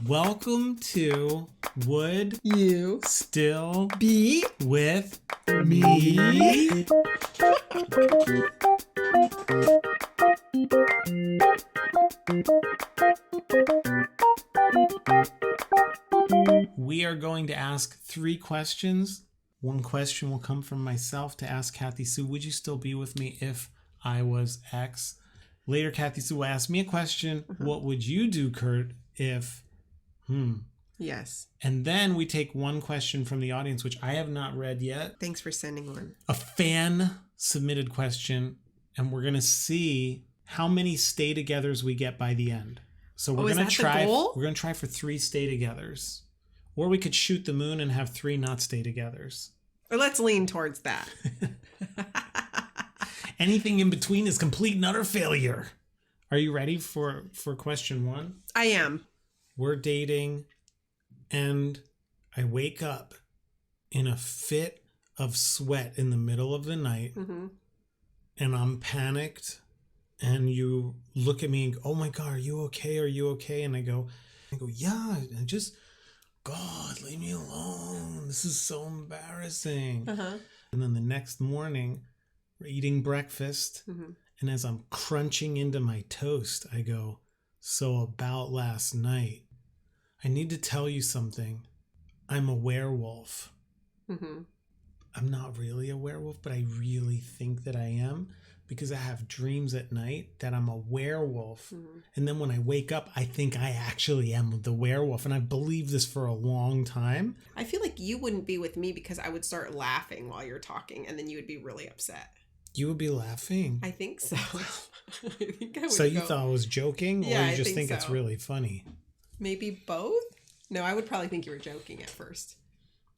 Welcome to Would You Still Be With Me? We are going to ask 3 questions. One question will come from myself to ask Cathysoo, would you still be with me if I was X? Later, Cathysoo will ask me a question. What would you do, Kurt, if... Yes. And then we take one question from the audience, which I have not read yet. Thanks for sending one. A fan submitted question, and we're going to see how many stay-togethers we get by the end. So we're going to try. We're going to try for 3 stay-togethers. Or we could shoot the moon and have 3 not stay-togethers. Or let's lean towards that. Anything in between is complete and utter failure. Are you ready for question 1? I am. We're dating, and I wake up in a fit of sweat in the middle of the night, and I'm panicked, and you look at me and go, oh my God, are you okay? Are you okay? And I go, yeah, and just, God, leave me alone. This is so embarrassing. And then the next morning, we're eating breakfast, and as I'm crunching into my toast, I go, so about last night, I need to tell you something. I'm a werewolf. I'm not really a werewolf, but I really think that I am because I have dreams at night that I'm a werewolf. And then when I wake up, I think I actually am the werewolf. And I've believed this for a long time. I feel like you wouldn't be with me because I would start laughing while you're talking and then you would be really upset. You would be laughing? I think so. I think I would so you thought I was joking? Yeah, or you just think so. It's really funny? Maybe both? No, I would probably think you were joking at first.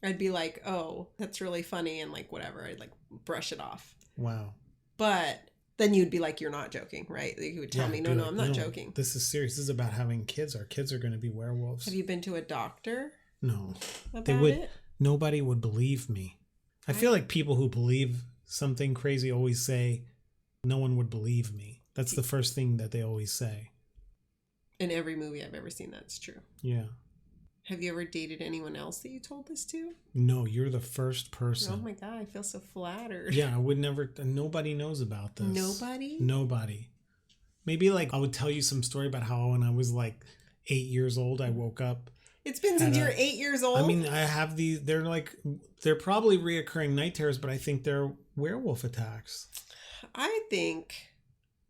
I'd be like, oh, that's really funny and like whatever. I'd like brush it off. Wow. But then you'd be like, you're not joking, right? You would tell me, no, I'm not joking. This is serious. This is about having kids. Our kids are going to be werewolves. Have you been to a doctor? No. About Nobody would believe me. I feel like people who believe something crazy always say, no one would believe me. That's the first thing that they always say. In every movie I've ever seen, that's true. Yeah. Have you ever dated anyone else that you told this to? No, you're the first person. Oh my God, I feel so flattered. Yeah, I would never, nobody knows about this. Nobody? Nobody. Maybe like I would tell you some story about how when I was like 8 years old, I woke up. It's been since you're 8 years old? I mean, I have these, they're probably reoccurring night terrors, but I think they're werewolf attacks. I think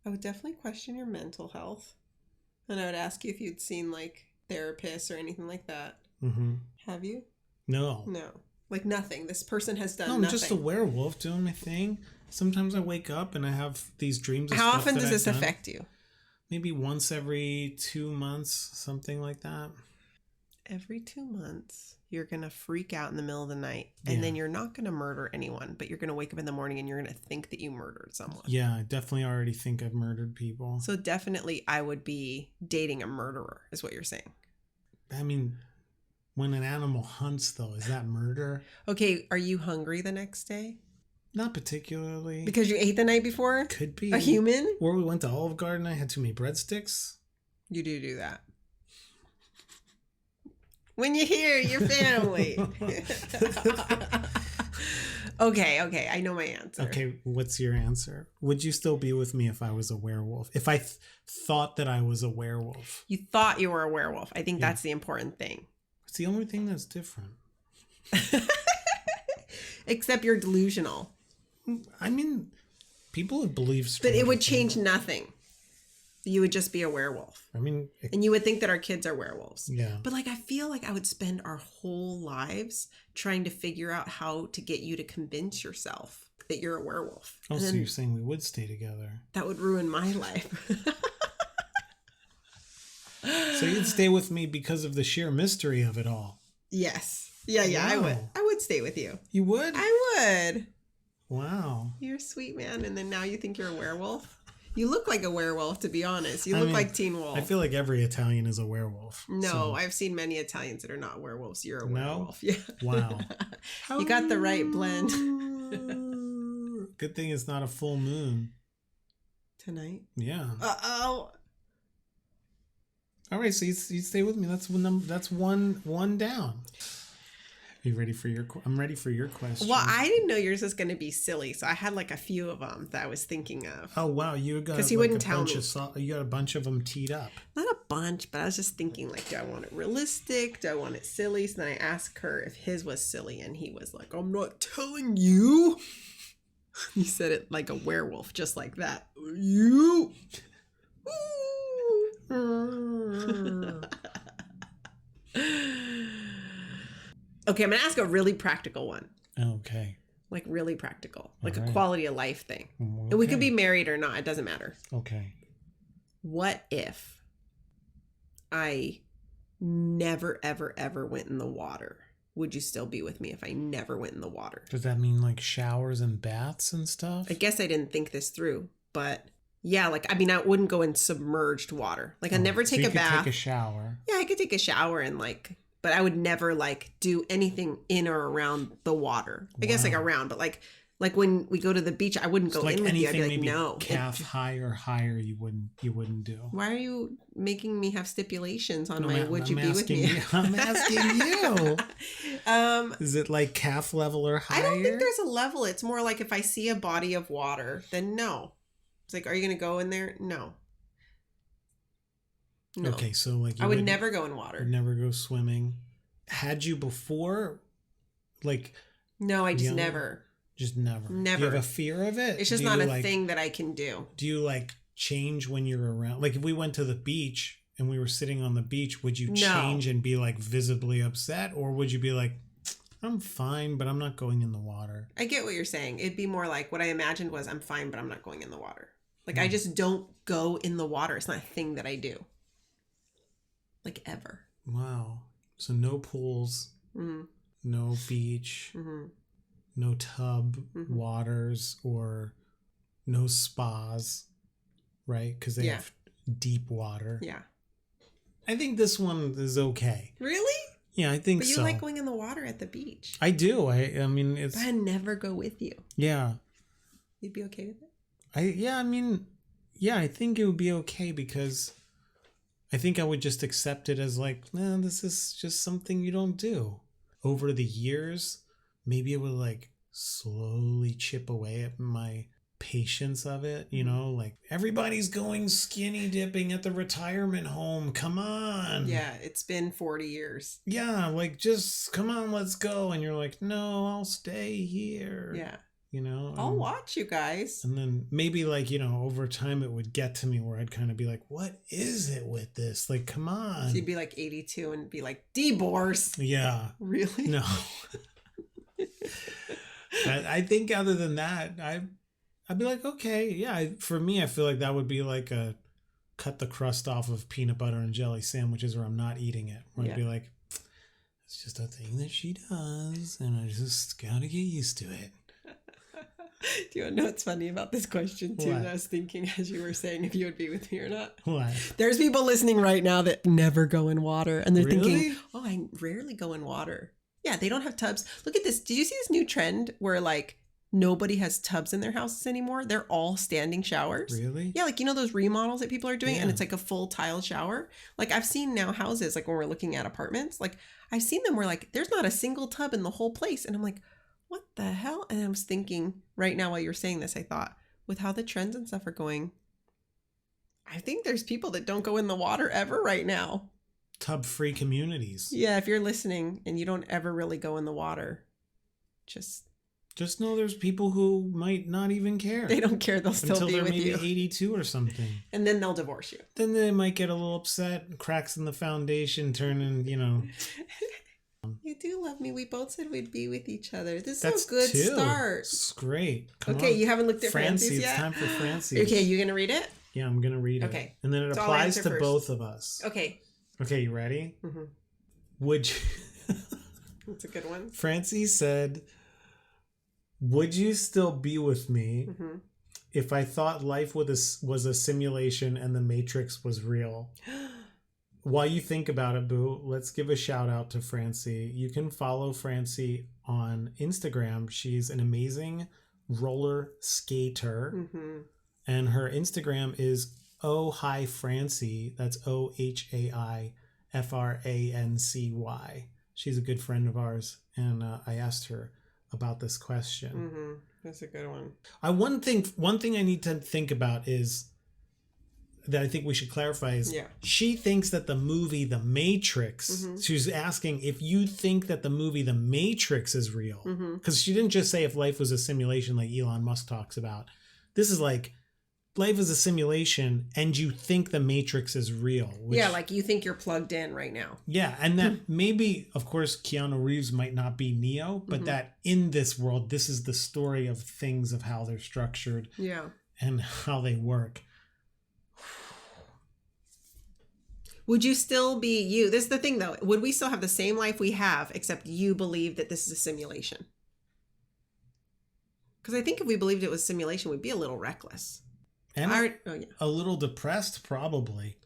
I would definitely question your mental health. And I would ask you if you'd seen like therapists or anything like that. Have you? No. Like nothing. This person has done nothing. No, I'm just a werewolf doing my thing. Sometimes I wake up and I have these dreams of How stuff often that does I've this done. affect you? Maybe once every 2 months, something like that. Every 2 months, you're going to freak out in the middle of the night. And then you're not going to murder anyone, but you're going to wake up in the morning and you're going to think that you murdered someone. Yeah, I definitely already think I've murdered people. So definitely I would be dating a murderer, is what you're saying. I mean, when an animal hunts, though, is that murder? Okay, are you hungry the next day? Not particularly. Because you ate the night before? Could be. A human? Or we went to Olive Garden, I had too many breadsticks. You do that. When you hear your family. Okay, I know my answer. Okay, what's your answer? Would you still be with me if I was a werewolf? If I thought that I was a werewolf? You thought you were a werewolf. I think that's the important thing. It's the only thing that's different. Except you're delusional. I mean, people have beliefs. But it would change nothing. You would just be a werewolf. I mean... And you would think that our kids are werewolves. Yeah. But like, I feel like I would spend our whole lives trying to figure out how to get you to convince yourself that you're a werewolf. Oh, so you're saying we would stay together. That would ruin my life. So you'd stay with me because of the sheer mystery of it all. Yes. Yeah, wow. I would stay with you. You would? I would. Wow. You're a sweet man, and then now you think you're a werewolf? You look like a werewolf, to be honest. You look like Teen Wolf. I feel like every Italian is a werewolf. No, so. I've seen many Italians that are not werewolves. You're a werewolf. Yeah. Wow. You got the right blend. Good thing it's not a full moon. Tonight? Yeah. Uh-oh. All right, so you stay with me. That's one down. Are you ready for your? I'm ready for your question. Well, I didn't know yours was going to be silly, so I had like a few of them that I was thinking of. Oh wow, you got because he wouldn't tell me. You got a bunch of them teed up. Not a bunch, but I was just thinking, like, do I want it realistic? Do I want it silly? So then I asked her if his was silly, and he was like, "I'm not telling you." He said it like a werewolf, just like that. You. Okay, I'm going to ask a really practical one. Okay. Like really practical. Like right. A quality of life thing. Okay. And we could be married or not. It doesn't matter. Okay. What if I never, ever, ever went in the water? Would you still be with me if I never went in the water? Does that mean like showers and baths and stuff? I guess I didn't think this through, but yeah, like, I mean, I wouldn't go in submerged water. Like, I'd never take a bath. You could take a shower. Yeah, I could take a shower and like, but I would never like do anything in or around the water. I guess like around, but like when we go to the beach, I wouldn't go like in with you. I'd be like, maybe no. Calf high or higher, you wouldn't do. Why are you making me have stipulations on would you be with me? I'm asking you. Is it like calf level or higher? I don't think there's a level. It's more like if I see a body of water, then no. It's like, are you going to go in there? No. No. Okay, so like I would never go in water. Never go swimming. Had you before? Like no, I just never. Just never. Never. Do you have a fear of it? It's just not a thing that I can do. Do you like change when you're around? Like if we went to the beach and we were sitting on the beach, would you change and be like visibly upset, or would you be like, I'm fine, but I'm not going in the water? I get what you're saying. It'd be more like what I imagined was I'm fine, but I'm not going in the water. Like I just don't go in the water. It's not a thing that I do. Like ever. Wow. So no pools, no beach, no tub waters, or no spas, right? Because they have deep water. Yeah. I think this one is okay. Really? Yeah, I think so. But you like going in the water at the beach. I do. I mean, it's... But I'd never go with you. Yeah. You'd be okay with it? I think it would be okay because I think I would just accept it as like, man, this is just something you don't do. Over the years, maybe it would like slowly chip away at my patience of it, you know, like everybody's going skinny dipping at the retirement home. Come on. Yeah, it's been 40 years. Yeah, like just come on, let's go. And you're like, no, I'll stay here. Yeah. You know, I'll watch you guys. And then maybe like, you know, over time it would get to me where I'd kind of be like, what is it with this? Like, come on. So you'd be like 82 and be like, divorce. Yeah. Really? No. I think other than that, I'd be like, okay, yeah. For me, I feel like that would be like a cut the crust off of peanut butter and jelly sandwiches where I'm not eating it. Where I'd be like, it's just a thing that she does and I just gotta get used to it. Do you want to know what's funny about this question too? What? I was thinking as you were saying if you would be with me or not. What? There's people listening right now that never go in water and they're Really? thinking, oh, I rarely go in water. Yeah, they don't have tubs. Look at this. Did you see this new trend where like nobody has tubs in their houses anymore? They're all standing showers. Really? Yeah, like you know those remodels that people are doing and Yeah. it's like a full tile shower? Like I've seen now houses, like when we're looking at apartments, like I've seen them where like there's not a single tub in the whole place. And I'm like, what the hell? And I was thinking right now while you're saying this, I thought with how the trends and stuff are going, I think there's people that don't go in the water ever right now. Tub-free communities. Yeah, if you're listening and you don't ever really go in the water, just know there's people who might not even care. they don't care. They'll still until be they're with maybe you. 82 or something. And then they'll divorce you. Then they might get a little upset. Cracks in the foundation turning, you know. You do love me. We both said we'd be with each other. This That's is a good two. start. It's great. Come Okay, on. you haven't looked at Francie's It's yet? time for Francie. Okay, you going to read it? Yeah, I'm going to read it. Okay. And then it So I'll applies answer to first. both of us. Okay. Okay, you ready? Mm-hmm. Would you... That's a good one. Francie said, would you still be with me if I thought life was a simulation and the Matrix was real? While you think about it, Boo, let's give a shout out to Francie. You can follow Francie on Instagram. She's an amazing roller skater. And her Instagram is Oh Hi Francie. That's OHAIFRANCY. She's a good friend of ours, and I asked her about this question. Mm-hmm. That's a good one. One thing I need to think about is that I think we should clarify is she thinks that the movie The Matrix, she's asking if you think that the movie The Matrix is real. Because she didn't just say if life was a simulation like Elon Musk talks about. This is like life is a simulation and you think The Matrix is real. Which, like you think you're plugged in right now. Yeah, and that maybe, of course, Keanu Reeves might not be Neo, but that in this world, this is the story of things, of how they're structured and how they work. Would you still be you? This is the thing, though. Would we still have the same life we have, except you believe that this is a simulation? Because I think if we believed it was simulation, we'd be a little reckless. And a little depressed, probably.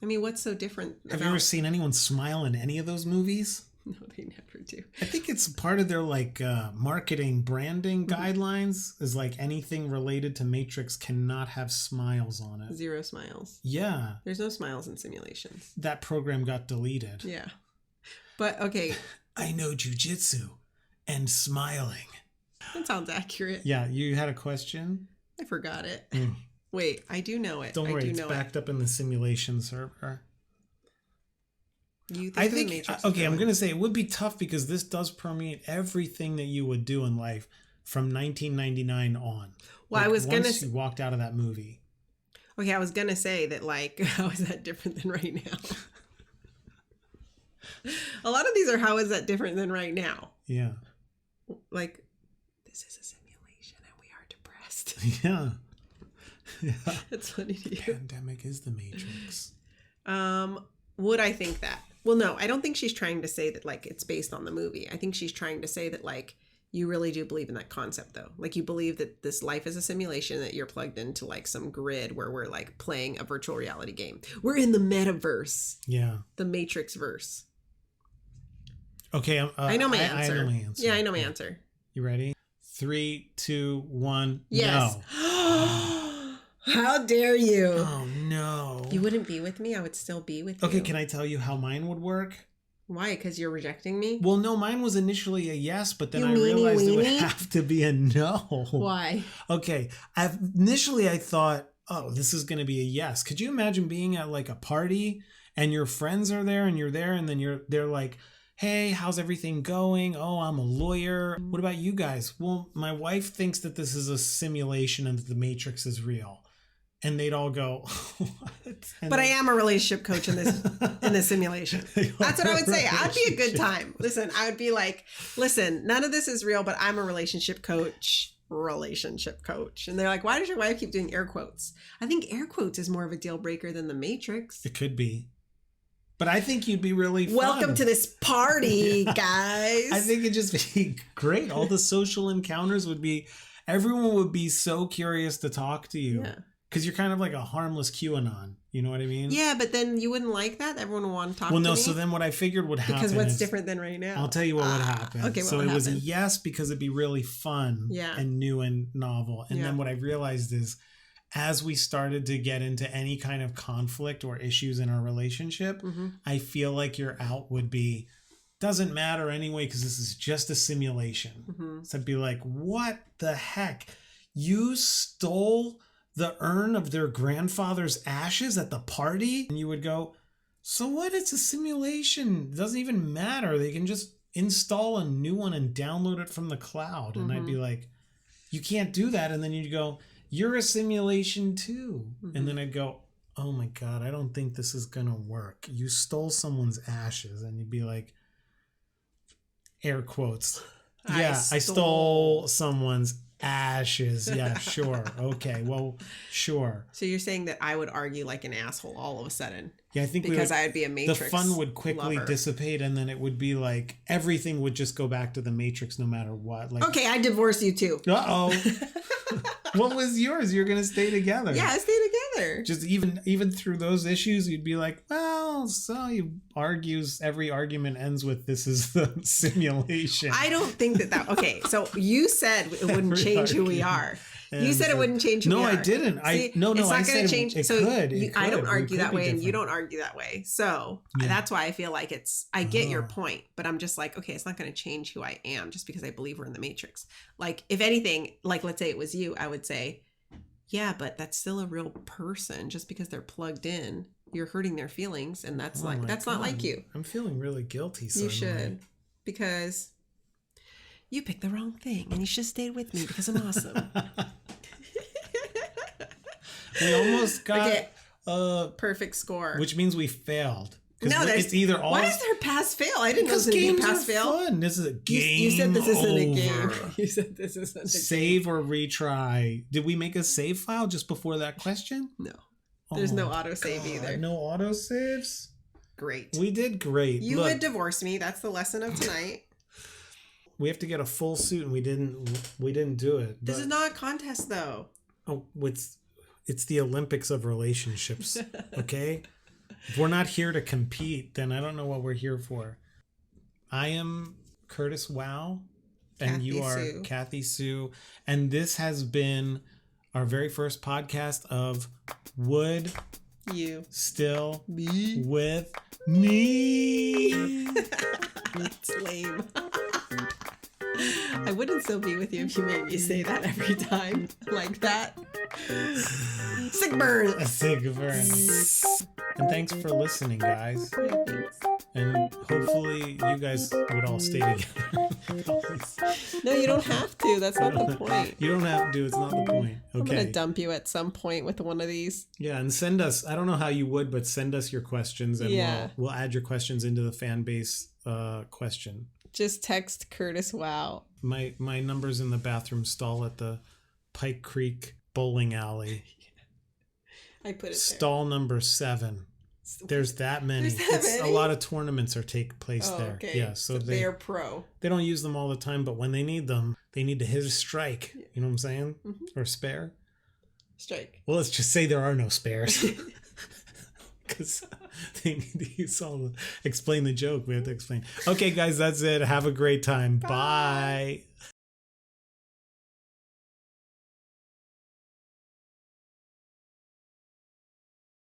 I mean, what's so different? Have you ever seen anyone smile in any of those movies? No, they never do. I think it's part of their marketing branding guidelines is like anything related to Matrix cannot have smiles on it. 0 smiles. Yeah. There's no smiles in simulations. That program got deleted. Yeah. But okay. I know jujitsu and smiling. That sounds accurate. Yeah. You had a question? I forgot it. Wait, I do know it. Don't worry, it's backed up in the simulation server. You think I think, okay, I'm going to say it would be tough because this does permeate everything that you would do in life from 1999 on. Well, I was going to... Once you walked out of that movie. Okay, I was going to say that, how is that different than right now? A lot of these are, how is that different than right now? Yeah. This is a simulation and we are depressed. Yeah. That's funny to you. Pandemic is the Matrix. Would I think that? Well, no, I don't think she's trying to say that it's based on the movie. I think she's trying to say that you really do believe in that concept though. You believe that this life is a simulation, that you're plugged into some grid where we're playing a virtual reality game. We're in the metaverse. Yeah. The Matrix verse. Okay. I know my answer. I know my answer. Yeah, I know my answer. You ready? 3, 2, 1. Yes. No. How dare you? Oh, no. You wouldn't be with me? I would still be with you. Okay, can I tell you how mine would work? Why? Because you're rejecting me? Well, no, mine was initially a yes, but then I realized it would have to be a no. Why? Okay. Initially, I thought, oh, this is going to be a yes. Could you imagine being at a party and your friends are there and you're there and then they're like, hey, how's everything going? Oh, I'm a lawyer. What about you guys? Well, my wife thinks that this is a simulation and that the Matrix is real. And they'd all go, what? But I am a relationship coach in this simulation. That's what I would say. I'd be a good time. Listen, I would be like, listen, none of this is real, but I'm a relationship coach. And they're like, why does your wife keep doing air quotes? I think air quotes is more of a deal breaker than the Matrix. It could be. But I think you'd be really fun. Welcome to this party, guys. I think it'd just be great. All the social encounters everyone would be so curious to talk to you. Yeah. Because you're kind of like a harmless QAnon. You know what I mean? Yeah, but then you wouldn't like that? Everyone would want to talk to me? Well, no, so then what I figured would happen Because what's different than right now? I'll tell you what would happen. Okay, so it was a yes because it'd be really fun and new and novel. And then what I realized is as we started to get into any kind of conflict or issues in our relationship, I feel like your out would be, doesn't matter anyway because this is just a simulation. So I'd be like, what the heck? You stole the urn of their grandfather's ashes at the party? And you would go, so what? It's a simulation. It doesn't even matter. They can just install a new one and download it from the cloud. And I'd be like, you can't do that. And then you'd go, you're a simulation too. And then I'd go, oh my God, I don't think this is going to work. You stole someone's ashes. And you'd be like, air quotes. Yeah, I stole someone's ashes. Yeah, sure. Okay, well, sure. So you're saying that I would argue like an asshole all of a sudden? Yeah, I think because I would be a Matrix. The fun would quickly dissipate, and then it would be like everything would just go back to the Matrix, no matter what. Like, okay, I divorce you too. What was yours? You're gonna stay together. Yeah, stay together. Just even through those issues, you'd be like, well, so you every argument ends with this is the simulation. I don't think that. Okay, so you said it wouldn't change who we are. You said it wouldn't change who we are. I didn't. See, no, it's not I going to said change. it So could. I don't argue that way, and you different. don't argue that way. So that's why I feel like I get your point, but I'm just like, okay, it's not going to change who I am just because I believe we're in the Matrix. Like, if anything, like, let's say it was you, I would say, yeah, but that's still a real person. Just because they're plugged in, you're hurting their feelings, and that's not like you. I'm feeling really guilty suddenly. You should, because you picked the wrong thing, and you should have stayed with me because I'm awesome. We almost got a perfect score, which means we failed. No, it's either all. Why is there pass fail? I didn't know this was a pass fail. Fun. This is a game. You said this isn't a game. Over. You said this isn't a game. Save or retry. Did we make a save file just before that question? No. There's no autosave either. No autosaves? Great. We did great. You would divorce me. That's the lesson of tonight. We have to get a full suit, and we didn't do it. This is not a contest, though. Oh, it's the Olympics of relationships, okay? If we're not here to compete, then I don't know what we're here for. I am Kurtiswow, and you are Cathysoo, and this has been our very first podcast of Would You Still Be With Me? It's lame. I wouldn't still be with you if you made me say that every time like that. Sick burn. A sick burn. And thanks for listening, guys. And hopefully you guys would all stay together. No, you don't have to. That's not the point. You don't have to. It's not the point. Okay. I'm going to dump you at some point with one of these. Yeah, and send us, I don't know how you would, but send us your questions, and we'll add your questions into the fan base question. Just text Kurtiswow. My number's in the bathroom stall at the Pike Creek bowling alley. I put it stall number 7. There's that many. A lot of tournaments take place there. Okay. Yeah, so they're pro. They don't use them all the time, but when they need them, they need to hit a strike. You know what I'm saying? Mm-hmm. Or spare. Strike. Well, let's just say there are no spares. Because they need to use all explain the joke. We have to explain. Okay, guys, that's it. Have a great time. Bye.